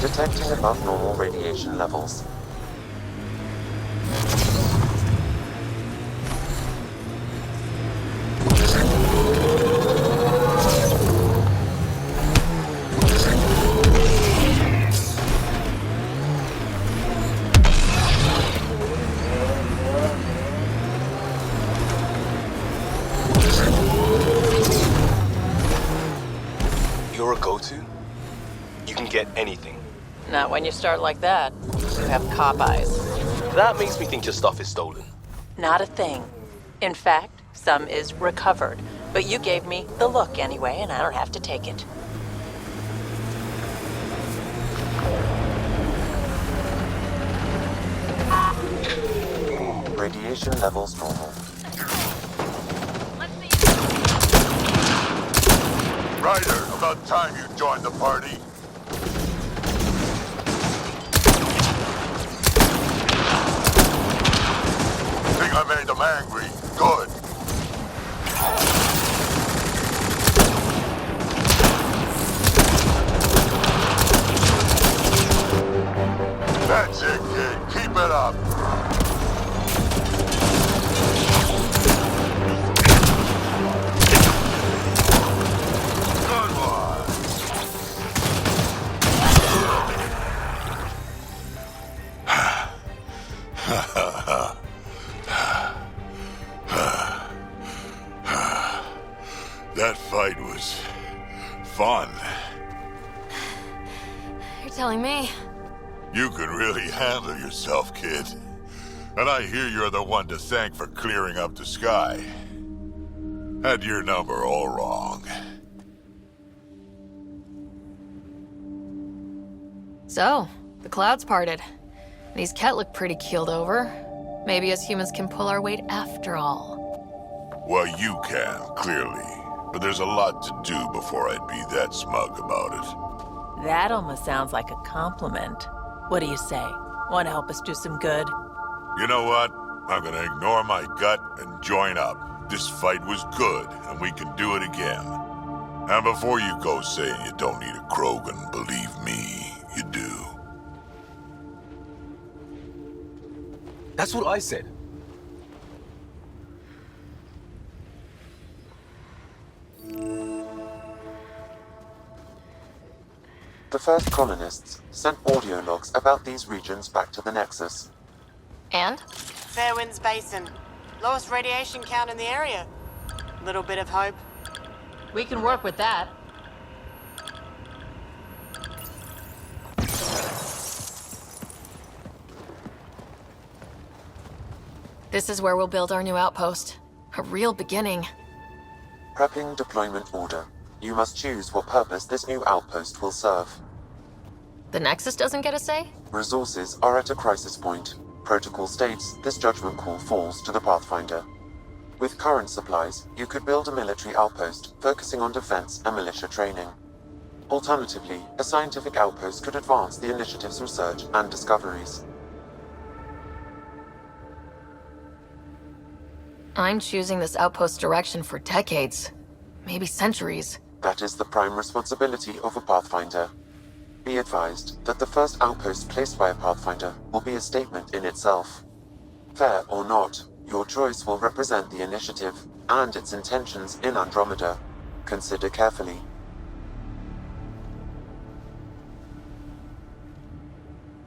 Detecting above normal radiation levels. You're a go-to? You can get anything. Not when you start like that. You have cop eyes. That makes me think your stuff is stolen. Not a thing. In fact, some is recovered. But you gave me the look anyway, and I don't have to take it. Radiation levels normal. Ryder, about time you joined the party. Think I made them angry. Good. That's it, kid. Keep it up. Good one. That fight was fun. You're telling me. You can really handle yourself, kid. And I hear you're the one to thank for clearing up the sky. Had your number all wrong. So, the clouds parted. These Ket look pretty keeled over. Maybe us humans can pull our weight after all. Well, you can, clearly. But there's a lot to do before I'd be that smug about it. That almost sounds like a compliment. What do you say? Want to help us do some good? You know what? I'm gonna ignore my gut and join up. This fight was good, and we can do it again. And before you go saying you don't need a Krogan, believe me, you do. That's what I said. The first colonists sent audio logs about these regions back to the Nexus. And? Fairwinds Basin. Lowest radiation count in the area. Little bit of hope. We can work with that. This is where we'll build our new outpost. A real beginning. Prepping deployment order. You must choose what purpose this new outpost will serve. The Nexus doesn't get a say? Resources are at a crisis point. Protocol states this judgment call falls to the Pathfinder. With current supplies, you could build a military outpost focusing on defense and militia training. Alternatively, a scientific outpost could advance the initiative's research and discoveries. I'm choosing this outpost direction for decades. Maybe centuries. That is the prime responsibility of a Pathfinder. Be advised that the first outpost placed by a Pathfinder will be a statement in itself. Fair or not, your choice will represent the initiative and its intentions in Andromeda. Consider carefully.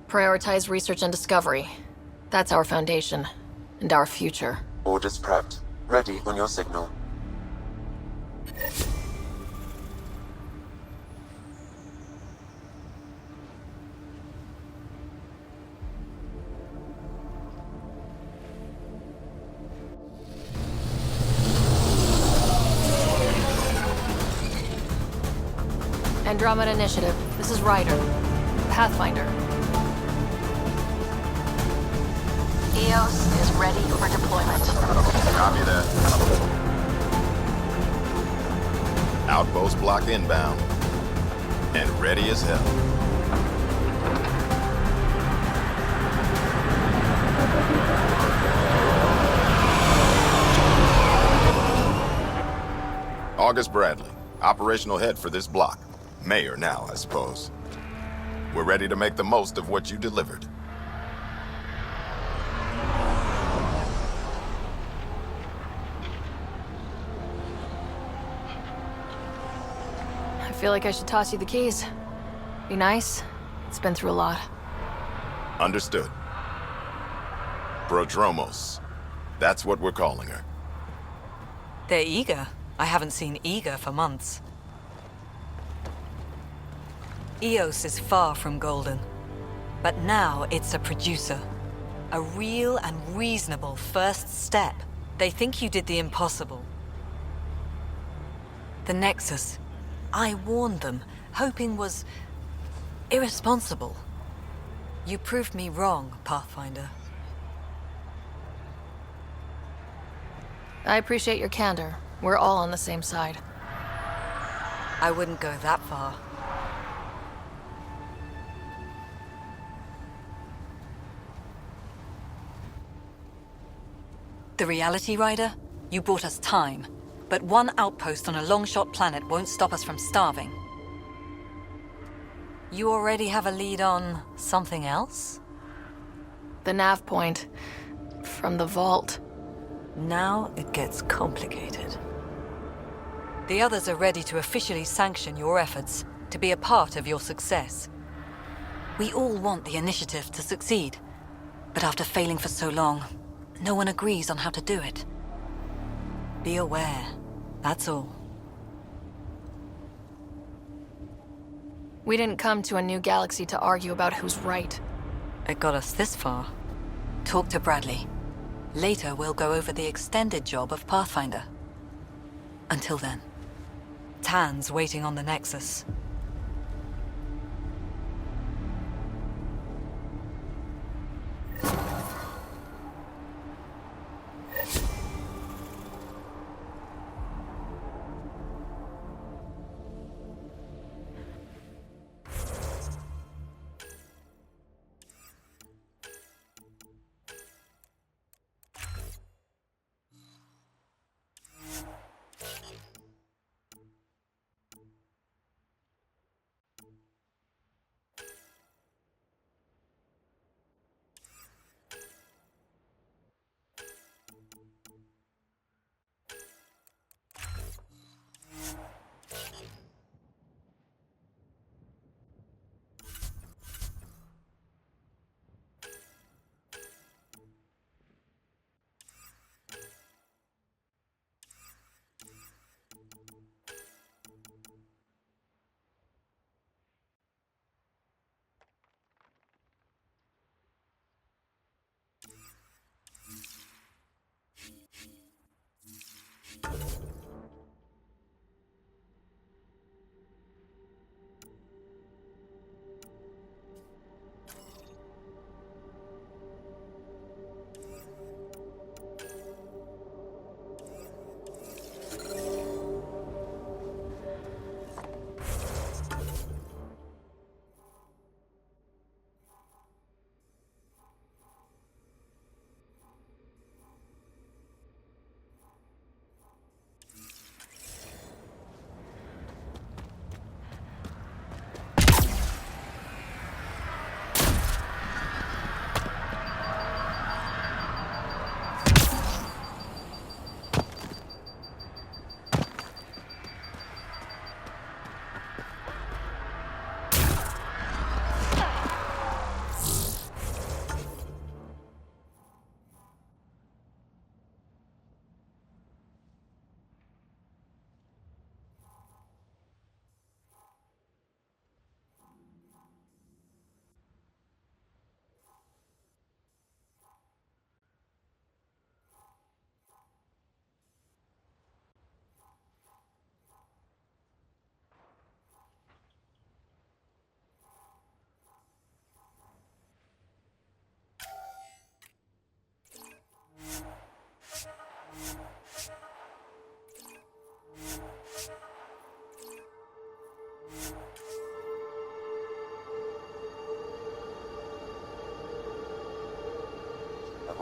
Prioritize research and discovery. That's our foundation. And our future. Orders prepped. Ready on your signal. Andromeda Initiative. This is Ryder. Pathfinder. EOS is ready for deployment. Copy that. Outpost block inbound. And ready as hell. August Bradley, operational head for this block. Mayor now, I suppose. We're ready to make the most of what you delivered. I feel like I should toss you the keys. Be nice. It's been through a lot. Understood. Prodromos. That's what we're calling her. They're eager. I haven't seen eager for months. EOS is far from golden. But now it's a producer. A real and reasonable first step. They think you did the impossible. The Nexus. I warned them, hoping was irresponsible. You proved me wrong, Pathfinder. I appreciate your candor. We're all on the same side. I wouldn't go that far. The Reality Rider? You brought us time. But one outpost on a long-shot planet won't stop us from starving. You already have a lead on something else? The nav point. From the vault. Now it gets complicated. The others are ready to officially sanction your efforts, to be a part of your success. We all want the initiative to succeed, but after failing for so long, no one agrees on how to do it. Be aware, that's all. We didn't come to a new galaxy to argue about who's right. It got us this far. Talk to Bradley. Later, we'll go over the extended job of Pathfinder. Until then, Tan's waiting on the Nexus.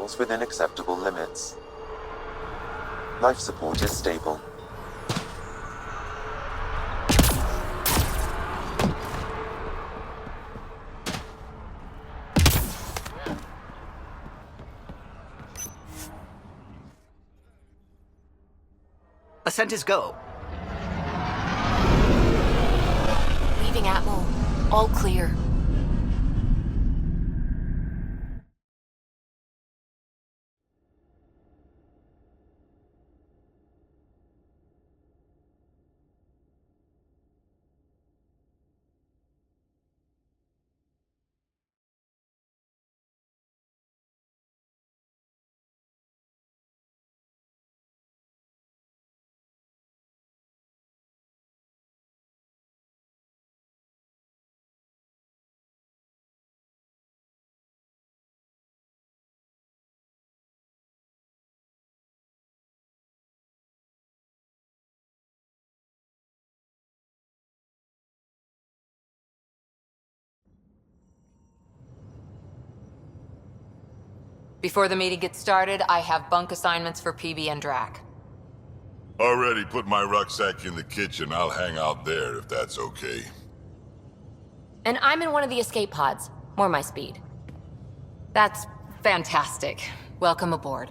levels within acceptable limits. Life support is stable. Ascent is go. Leaving Atmo. All clear. Before the meeting gets started, I have bunk assignments for Peebee and Drack. Already put my rucksack in the kitchen. I'll hang out there if that's okay. And I'm in one of the escape pods. More my speed. That's fantastic. Welcome aboard.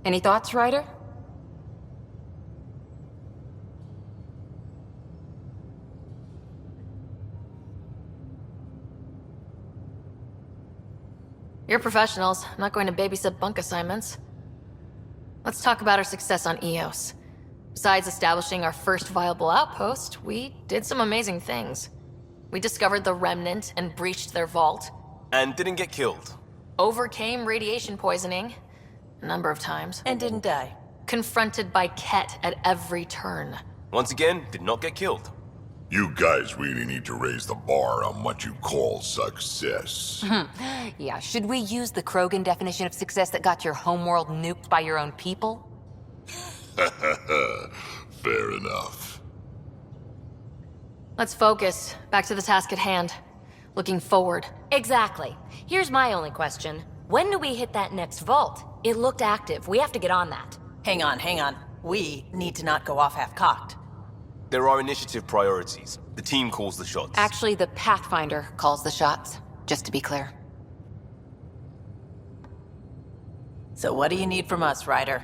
Any thoughts, Ryder? You're professionals. I'm not going to babysit bunk assignments. Let's talk about our success on Eos. Besides establishing our first viable outpost, we did some amazing things. We discovered the Remnant and breached their vault. And didn't get killed. Overcame radiation poisoning. A number of times. And didn't die. Confronted by Ket at every turn. Once again, did not get killed. You guys really need to raise the bar on what you call success. Yeah, should we use the Krogan definition of success that got your homeworld nuked by your own people? Fair enough. Let's focus. Back to the task at hand. Looking forward. Exactly. Here's my only question. When do we hit that next vault? It looked active. We have to get on that. Hang on, hang on. We need to not go off half-cocked. There are initiative priorities. The team calls the shots. Actually, the Pathfinder calls the shots, just to be clear. So what do you need from us, Ryder?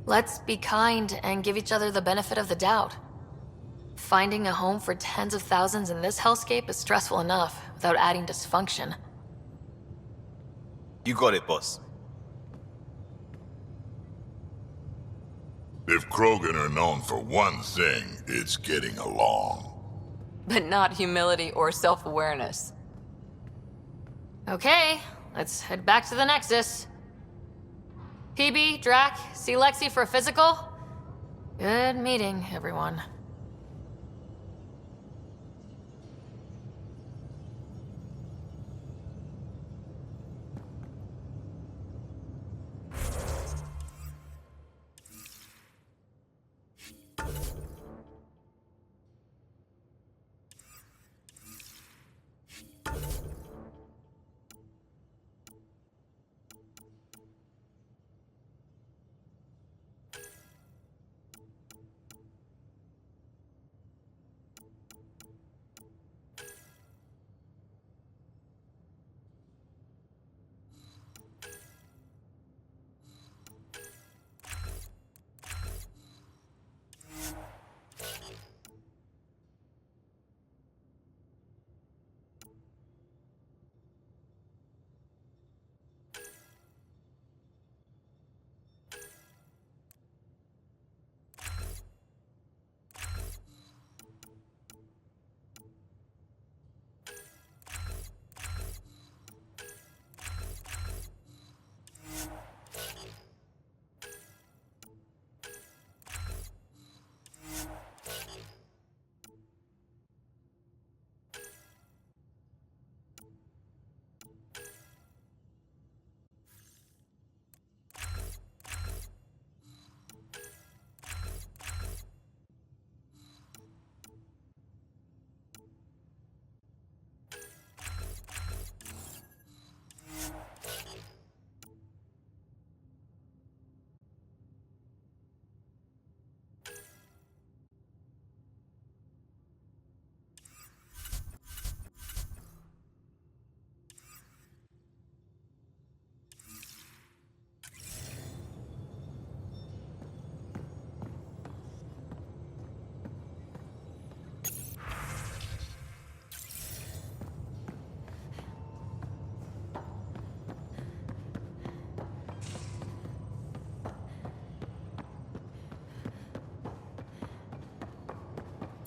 Let's be kind and give each other the benefit of the doubt. Finding a home for tens of thousands in this hellscape is stressful enough, without adding dysfunction. You got it, boss. If Krogan are known for one thing, it's getting along. But not humility or self-awareness. Okay, let's head back to the Nexus. Peebee, Drack, see Lexi for a physical? Good meeting, everyone.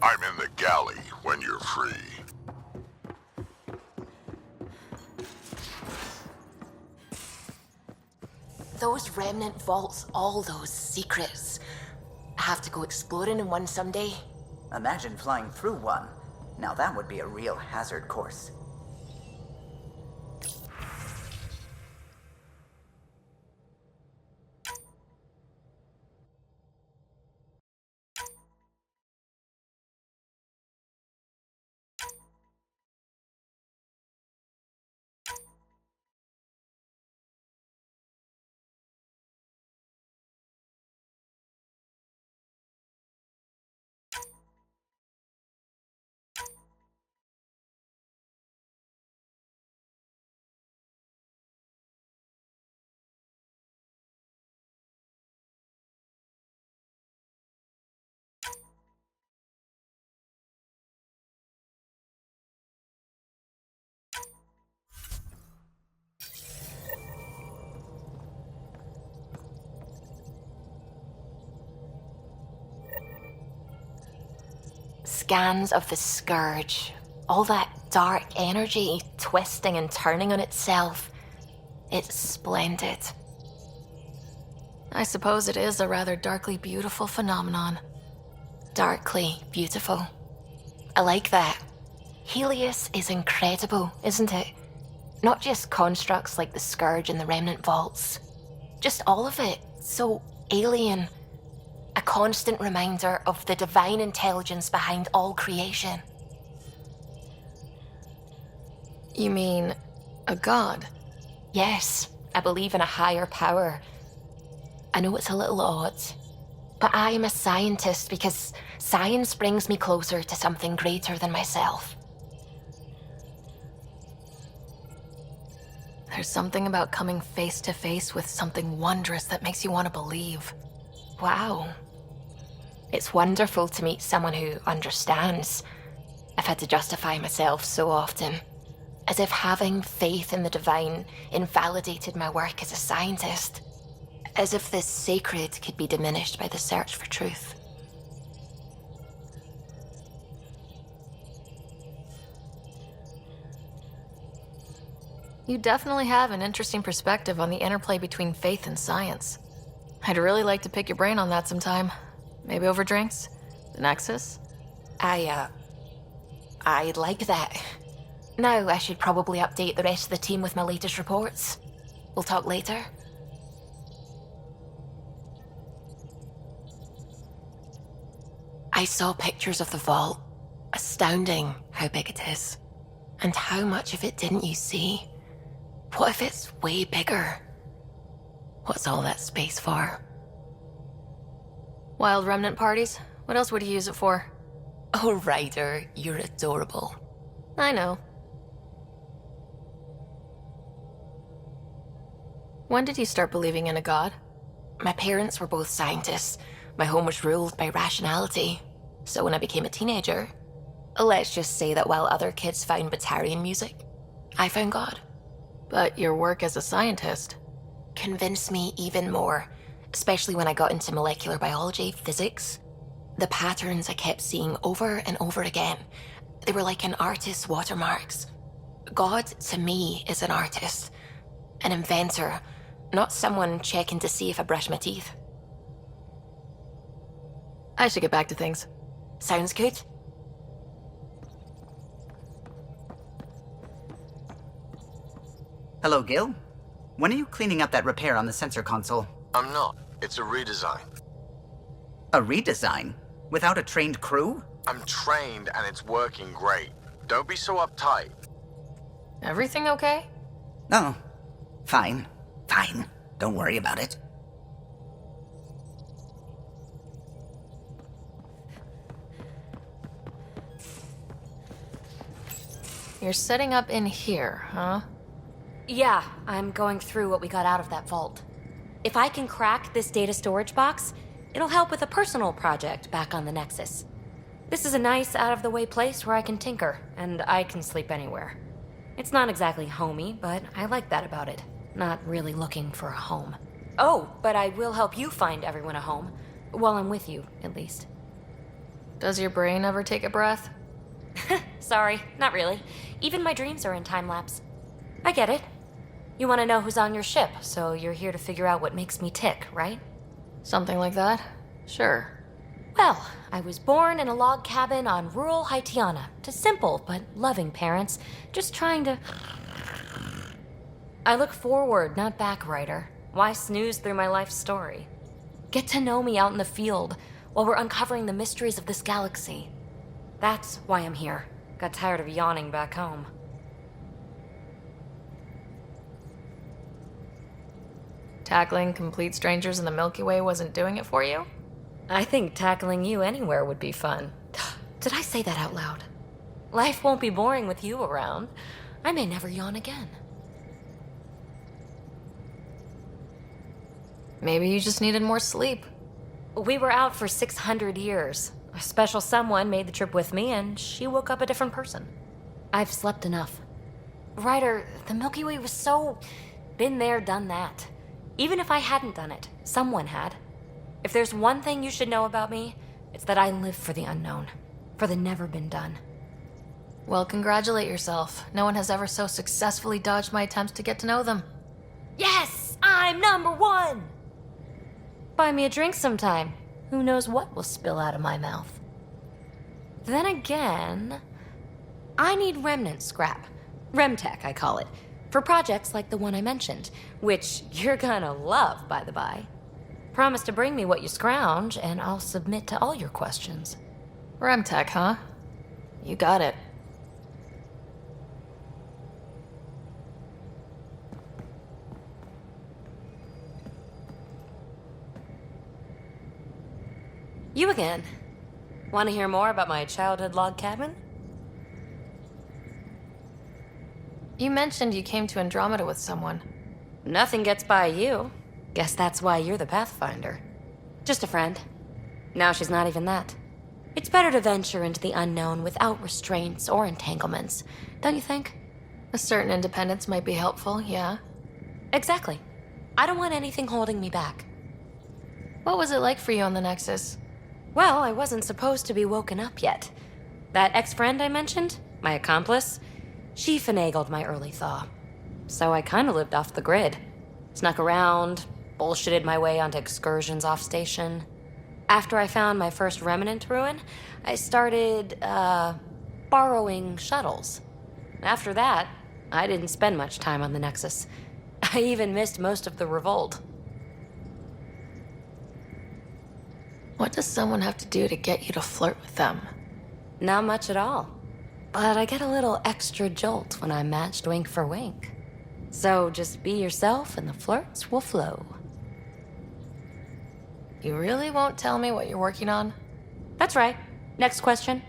I'm in the galley when you're free. Those remnant vaults, all those secrets. I have to go exploring in one someday. Imagine flying through one. Now that would be a real hazard course. Scans of the Scourge. All that dark energy twisting and turning on itself. It's splendid. I suppose it is a rather darkly beautiful phenomenon. Darkly beautiful. I like that. Helios is incredible, isn't it? Not just constructs like the Scourge and the Remnant Vaults. Just all of it. So alien. A constant reminder of the divine intelligence behind all creation. You mean a god? Yes, I believe in a higher power. I know it's a little odd, but I am a scientist because science brings me closer to something greater than myself. There's something about coming face to face with something wondrous that makes you want to believe. Wow. It's wonderful to meet someone who understands. I've had to justify myself so often, as if having faith in the divine invalidated my work as a scientist. As if the sacred could be diminished by the search for truth. You definitely have an interesting perspective on the interplay between faith and science. I'd really like to pick your brain on that sometime. Maybe over drinks? The Nexus? I'd like that. Now I should probably update the rest of the team with my latest reports. We'll talk later. I saw pictures of the vault. Astounding how big it is. And how much of it didn't you see? What if it's way bigger? What's all that space for? Wild remnant parties? What else would you use it for? Oh, Ryder, you're adorable. I know. When did you start believing in a god? My parents were both scientists. My home was ruled by rationality. So when I became a teenager, let's just say that while other kids found Batarian music, I found God. But your work as a scientist convinced me even more, especially when I got into molecular biology, physics. The patterns I kept seeing over and over again, they were like an artist's watermarks. God, to me, is an artist, an inventor, not someone checking to see if I brush my teeth. I should get back to things. Sounds good. Hello, Gil. When are you cleaning up that repair on the sensor console? I'm not. It's a redesign. A redesign? Without a trained crew? I'm trained and it's working great. Don't be so uptight. Everything okay? Oh, fine. Fine. Don't worry about it. You're setting up in here, huh? Yeah, I'm going through what we got out of that vault. If I can crack this data storage box, it'll help with a personal project back on the Nexus. This is a nice, out-of-the-way place where I can tinker, and I can sleep anywhere. It's not exactly homey, but I like that about it. Not really looking for a home. Oh, but I will help you find everyone a home. While I'm with you, at least. Does your brain ever take a breath? Sorry, not really. Even my dreams are in time-lapse. I get it. You want to know who's on your ship, so you're here to figure out what makes me tick, right? Something like that? Sure. Well, I was born in a log cabin on rural Haitiana to simple but loving parents, just trying to... I look forward, not back, writer. Why snooze through my life story? Get to know me out in the field while we're uncovering the mysteries of this galaxy. That's why I'm here. Got tired of yawning back home. Tackling complete strangers in the Milky Way wasn't doing it for you? I think tackling you anywhere would be fun. Did I say that out loud? Life won't be boring with you around. I may never yawn again. Maybe you just needed more sleep. We were out for 600 years. A special someone made the trip with me, and she woke up a different person. I've slept enough. Ryder, the Milky Way was so... been there, done that. Even if I hadn't done it, someone had. If there's one thing you should know about me, it's that I live for the unknown. For the never been done. Well, congratulate yourself. No one has ever so successfully dodged my attempts to get to know them. Yes! I'm #1! Buy me a drink sometime. Who knows what will spill out of my mouth. Then again, I need remnant scrap. Remtech, I call it. For projects like the one I mentioned, which you're gonna love, by the by. Promise to bring me what you scrounge, and I'll submit to all your questions. Remtech, huh? You got it. You again. Want to hear more about my childhood log cabin? You mentioned you came to Andromeda with someone. Nothing gets by you. Guess that's why you're the Pathfinder. Just a friend. Now she's not even that. It's better to venture into the unknown without restraints or entanglements, don't you think? A certain independence might be helpful, yeah. Exactly. I don't want anything holding me back. What was it like for you on the Nexus? Well, I wasn't supposed to be woken up yet. That ex-friend I mentioned, my accomplice, she finagled my early thaw. So I kind of lived off the grid. Snuck around, bullshitted my way onto excursions off station. After I found my first remnant ruin, I started, borrowing shuttles. After that, I didn't spend much time on the Nexus. I even missed most of the revolt. What does someone have to do to get you to flirt with them? Not much at all. But I get a little extra jolt when I'm matched wink for wink. So just be yourself and the flirts will flow. You really won't tell me what you're working on? That's right. Next question.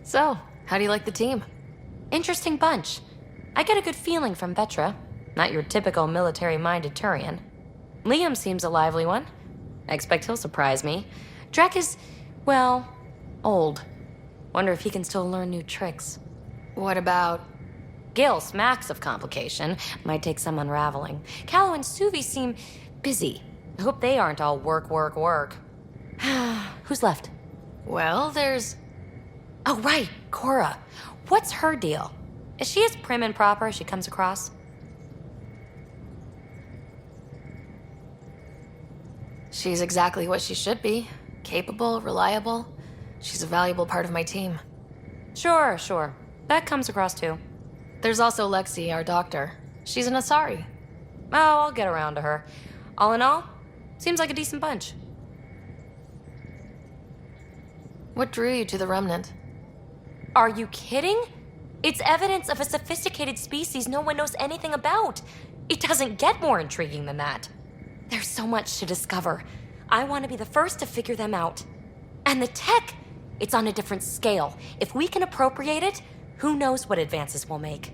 So, how do you like the team? Interesting bunch. I get a good feeling from Vetra. Not your typical military-minded Turian. Liam seems a lively one. I expect he'll surprise me. Drack is, well, old. Wonder if he can still learn new tricks. What about... Gil smacks of complication. Might take some unraveling. Callow and Suvi seem busy. I hope they aren't all work, work, work. Who's left? Well, there's... Oh, right, Cora. What's her deal? Is she as prim and proper as she comes across? She's exactly what she should be. Capable, reliable. She's a valuable part of my team. Sure. That comes across too. There's also Lexi, our doctor. She's an Asari. Oh, I'll get around to her. All in all, seems like a decent bunch. What drew you to the Remnant? Are you kidding? It's evidence of a sophisticated species no one knows anything about. It doesn't get more intriguing than that. There's so much to discover. I want to be the first to figure them out. And the tech, it's on a different scale. If we can appropriate it, who knows what advances we'll make.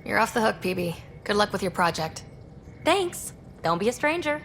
You're off the hook, Peebee. Good luck with your project. Thanks. Don't be a stranger.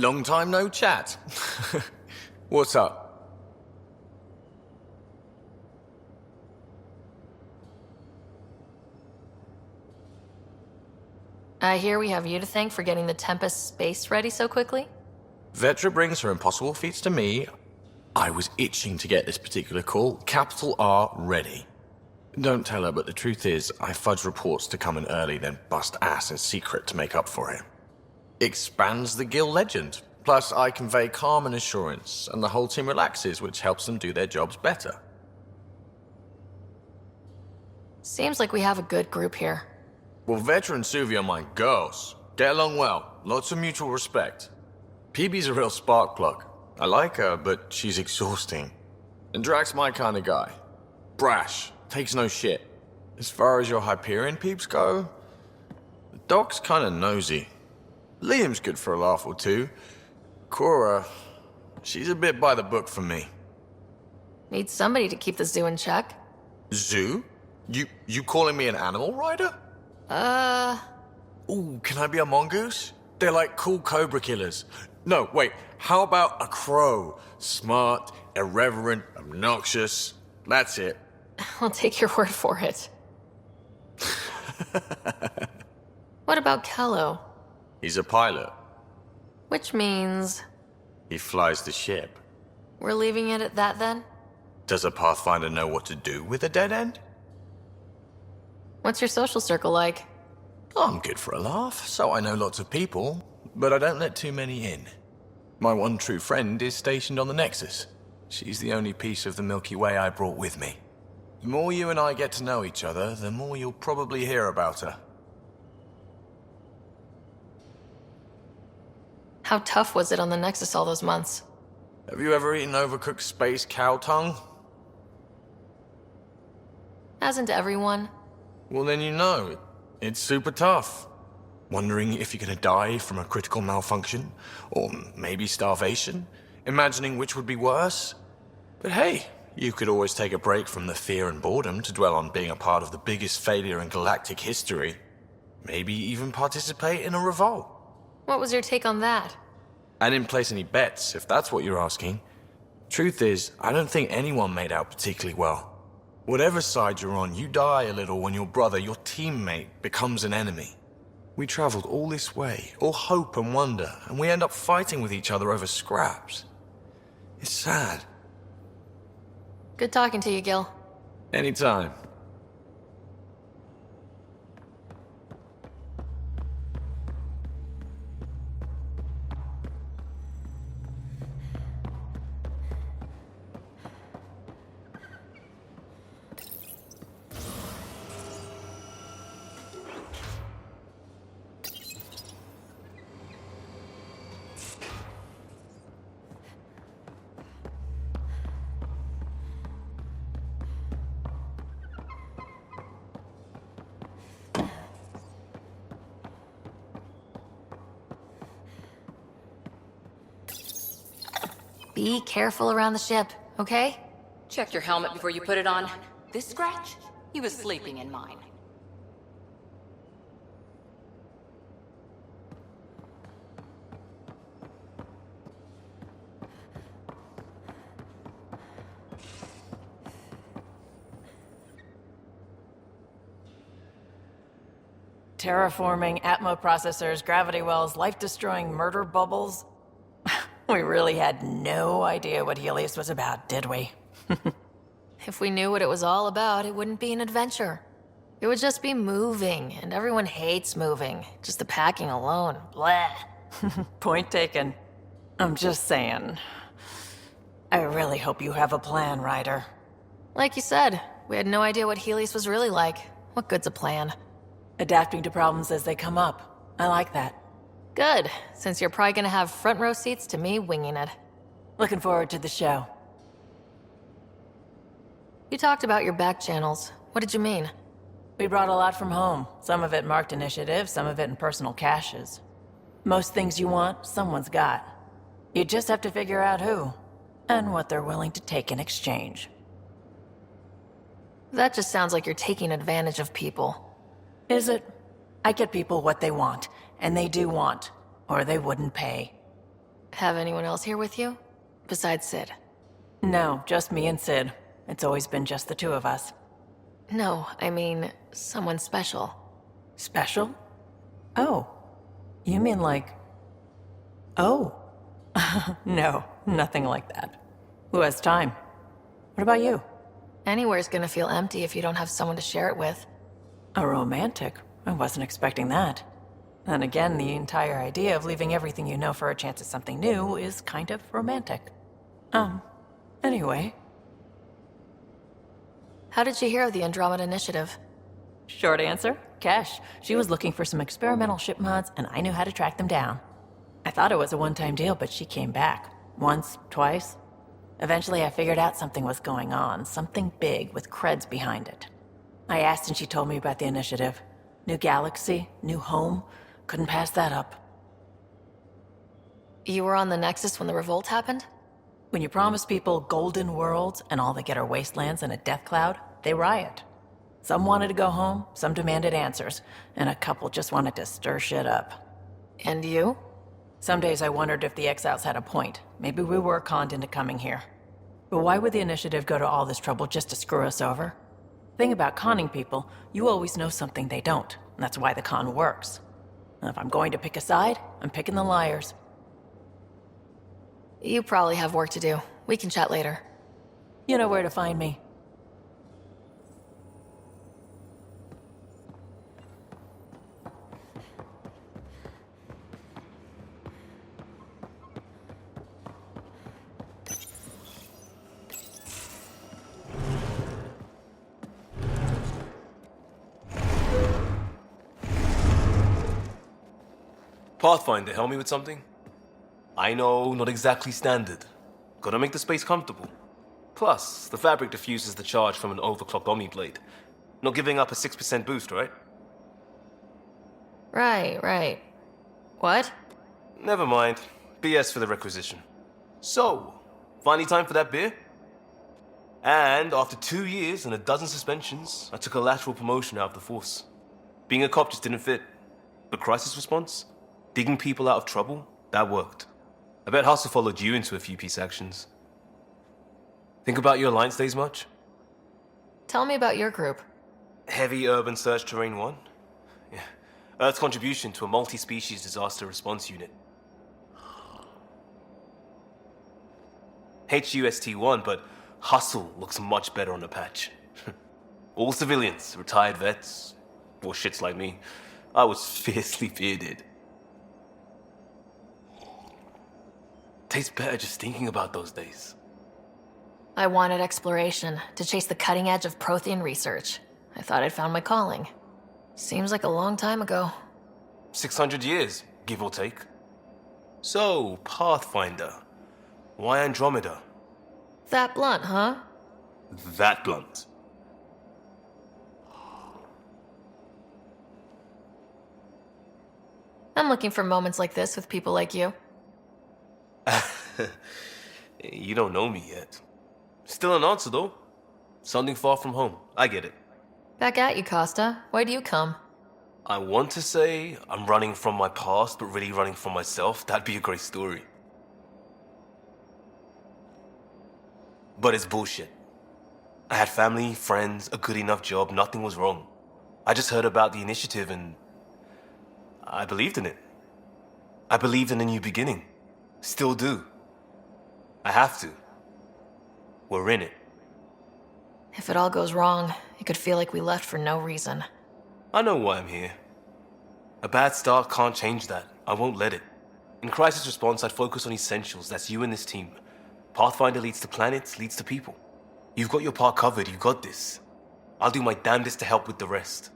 long time no chat. What's up? I hear we have you to thank for getting the Tempest space ready so quickly? Vetra brings her impossible feats to me. I was itching to get this particular call. Capital R ready. Don't tell her, but the truth is, I fudge reports to come in early, then bust ass in secret to make up for it. Expands the guild legend. Plus, I convey calm and assurance, and the whole team relaxes, which helps them do their jobs better. Seems like we have a good group here. Well, Vetra and Suvi are my girls. Get along well. Lots of mutual respect. Peebee's a real spark plug. I like her, but she's exhausting. And Drack's my kind of guy. Brash. Takes no shit. As far as your Hyperion peeps go, the doc's kind of nosy. Liam's good for a laugh or two. Cora, she's a bit by the book for me. Need somebody to keep the zoo in check. Zoo? You calling me an animal rider? Ooh, can I be a mongoose? They're like cool cobra killers. No, wait, how about a crow? Smart, irreverent, obnoxious. That's it. I'll take your word for it. What about Kello? He's a pilot. Which means... He flies the ship. We're leaving it at that then? Does a Pathfinder know what to do with a dead end? What's your social circle like? I'm good for a laugh, so I know lots of people, but I don't let too many in. My one true friend is stationed on the Nexus. She's the only piece of the Milky Way I brought with me. The more you and I get to know each other, the more you'll probably hear about her. How tough was it on the Nexus all those months? Have you ever eaten overcooked space cow tongue? Hasn't everyone? Well, then you know. It's super tough. Wondering if you're gonna die from a critical malfunction, or maybe starvation, imagining which would be worse. But hey, you could always take a break from the fear and boredom to dwell on being a part of the biggest failure in galactic history. Maybe even participate in a revolt. What was your take on that? I didn't place any bets, if that's what you're asking. Truth is, I don't think anyone made out particularly well. Whatever side you're on, you die a little when your brother, your teammate, becomes an enemy. We traveled all this way, all hope and wonder, and we end up fighting with each other over scraps. It's sad. Good talking to you, Gil. Anytime. Be careful around the ship, okay? Check your helmet before you put it on. This scratch? He was sleeping in mine. Terraforming, Atmo processors, gravity wells, life-destroying murder bubbles. We really had no idea what Helios was about, did we? If we knew what it was all about, it wouldn't be an adventure. It would just be moving, and everyone hates moving. Just the packing alone, bleh. Point taken. I'm just saying. I really hope you have a plan, Ryder. Like you said, we had no idea what Helios was really like. What good's a plan? Adapting to problems as they come up. I like that. Good, since you're probably gonna have front row seats to me winging it. Looking forward to the show. You talked about your back channels. What did you mean? We brought a lot from home. Some of it marked initiative, some of it in personal caches. Most things you want, someone's got. You just have to figure out who, and what they're willing to take in exchange. That just sounds like you're taking advantage of people. Is it? I get people what they want, and they do want, or they wouldn't pay. Have anyone else here with you? Besides Sid? No, just me and Sid. It's always been just the two of us. No, I mean, someone special. Special? Oh. You mean like... Oh. No, nothing like that. Who has time? What about you? Anywhere's gonna feel empty if you don't have someone to share it with. A romantic? I wasn't expecting that. And again, the entire idea of leaving everything you know for a chance at something new is kind of romantic. Anyway. How did you hear of the Andromeda Initiative? Short answer, Cash. She was looking for some experimental ship mods, and I knew how to track them down. I thought it was a one-time deal, but she came back. Once, twice. Eventually, I figured out something was going on, something big with creds behind it. I asked and she told me about the initiative. New galaxy, new home. Couldn't pass that up. You were on the Nexus when the revolt happened? When you promise people golden worlds and all they get are wastelands and a death cloud, they riot. Some wanted to go home, some demanded answers, and a couple just wanted to stir shit up. And you? Some days I wondered if the exiles had a point. Maybe we were conned into coming here. But why would the initiative go to all this trouble just to screw us over? Thing about conning people, you always know something they don't, and that's why the con works. And if I'm going to pick a side, I'm picking the liars. You probably have work to do. We can chat later. You know where to find me. Pathfinder, help me with something? I know, not exactly standard. Gotta make the space comfortable. Plus, the fabric diffuses the charge from an overclocked Omniblade. Not giving up a 6% boost, right? Right. What? Never mind. BS for the requisition. So, finally time for that beer? And after 2 years and a dozen suspensions, I took a lateral promotion out of the force. Being a cop just didn't fit. But crisis response? Digging people out of trouble? That worked. I bet Hustle followed you into a few peace actions. Think about your Alliance days much? Tell me about your group. Heavy Urban Search Terrain 1? Yeah. Earth's contribution to a multi-species disaster response unit. HUST-1, but Hustle looks much better on the patch. All civilians, retired vets, or shits like me. I was fiercely bearded. Tastes better just thinking about those days. I wanted exploration, to chase the cutting edge of Prothean research. I thought I'd found my calling. Seems like a long time ago. 600 years, give or take. So, Pathfinder. Why Andromeda? That blunt, huh? That blunt. I'm looking for moments like this with people like you. You don't know me yet. Still an answer, though. Something far from home. I get it. Back at you, Costa. Why do you come? I want to say I'm running from my past, but really running from myself. That'd be a great story. But it's bullshit. I had family, friends, a good enough job, nothing was wrong. I just heard about the initiative and I believed in it. I believed in a new beginning. Still do. I have to. We're in it. If it all goes wrong, it could feel like we left for no reason. I know why I'm here. A bad start can't change that. I won't let it. In crisis response, I'd focus on essentials. That's you and this team. Pathfinder leads to planets, leads to people. You've got your part covered. You've got this. I'll do my damnedest to help with the rest.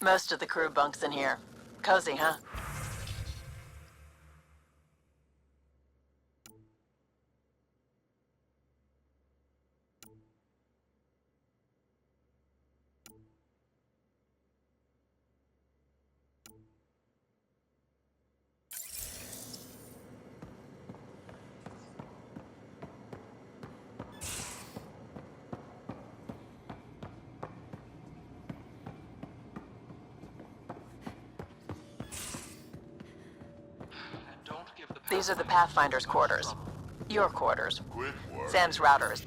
Most of the crew bunks in here. Cozy, huh? These are the Pathfinder's quarters. Your quarters. Quit work. Sam's router is...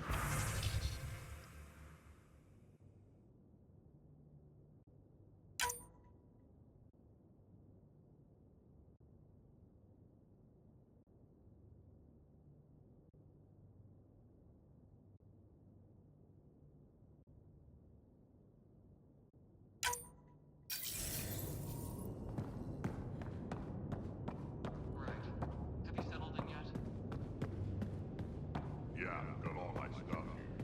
Yeah, got all my stuff here.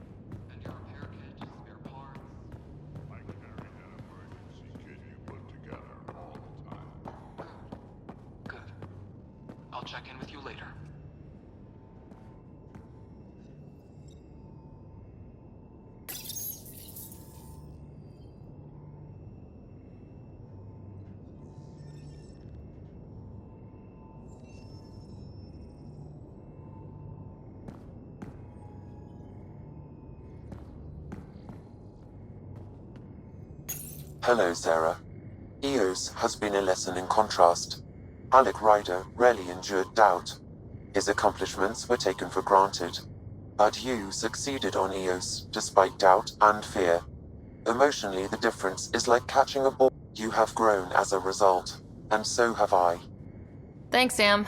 And your repair kit, spare parts. I carry that emergency kit you put together all the time. Good. I'll check in with you later. Hello, Sarah. Eos has been a lesson in contrast. Alec Ryder rarely endured doubt. His accomplishments were taken for granted. But you succeeded on Eos, despite doubt and fear. Emotionally, the difference is like catching a ball. You have grown as a result, and so have I. Thanks, Sam.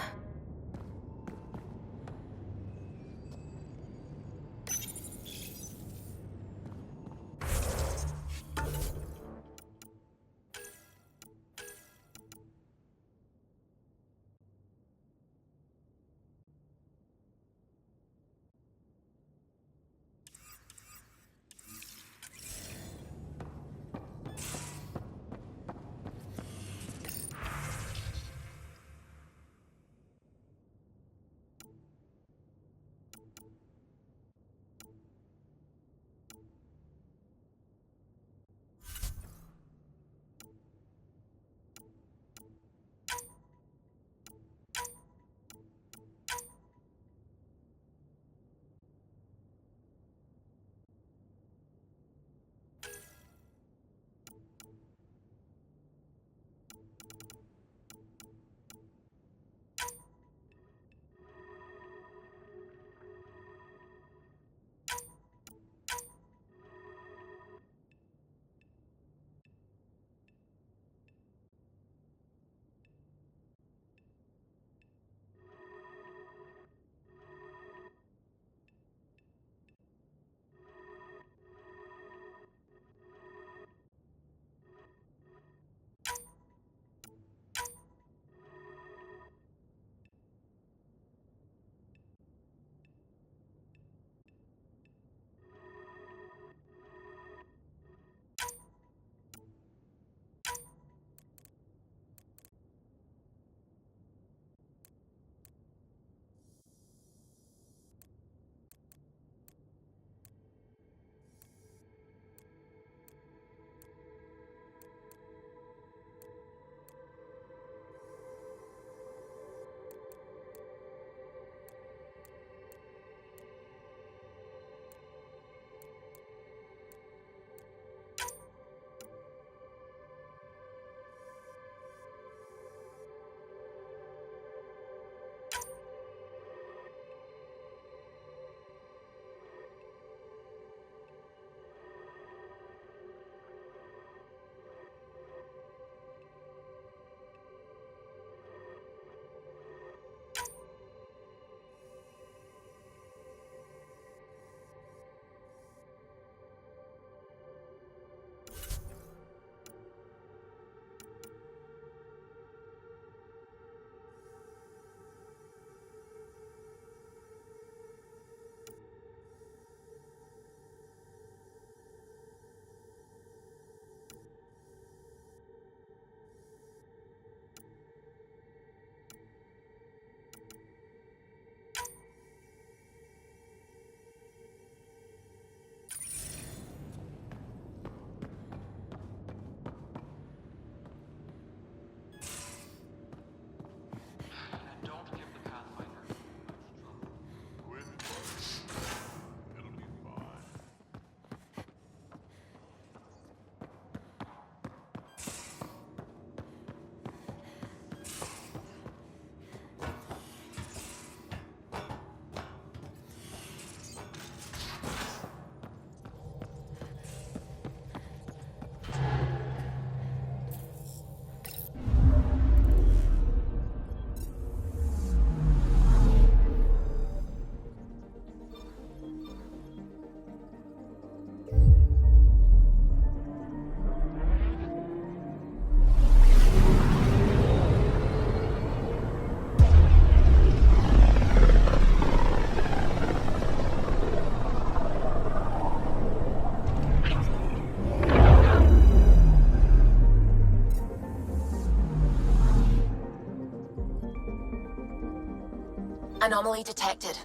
Anomaly detected.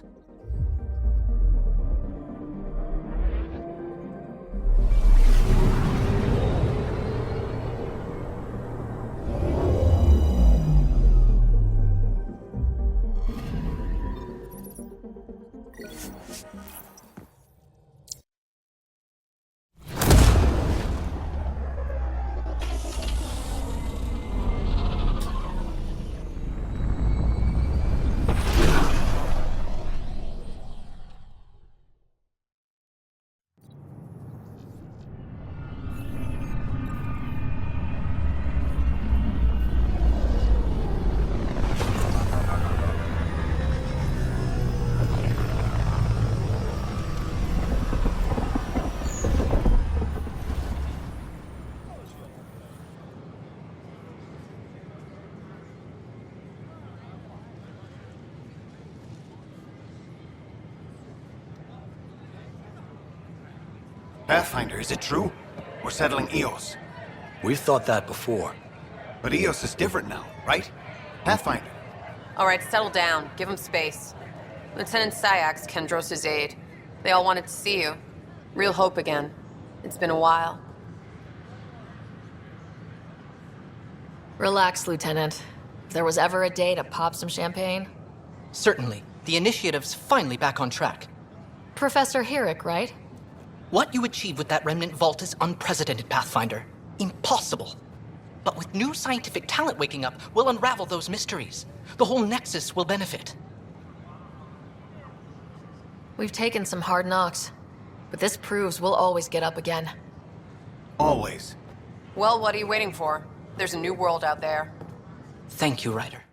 Pathfinder, is it true? We're settling Eos. We've thought that before. But Eos is different now, right? Pathfinder. All right, settle down. Give him space. Lieutenant Syax, Kendros' aide. They all wanted to see you. Real hope again. It's been a while. Relax, Lieutenant. If there was ever a day to pop some champagne... Certainly. The initiative's finally back on track. Professor Herrick, right? What you achieved with that remnant vault is unprecedented, Pathfinder. Impossible. But with new scientific talent waking up, we'll unravel those mysteries. The whole Nexus will benefit. We've taken some hard knocks, but this proves we'll always get up again. Always. Well, what are you waiting for? There's a new world out there. Thank you, Ryder.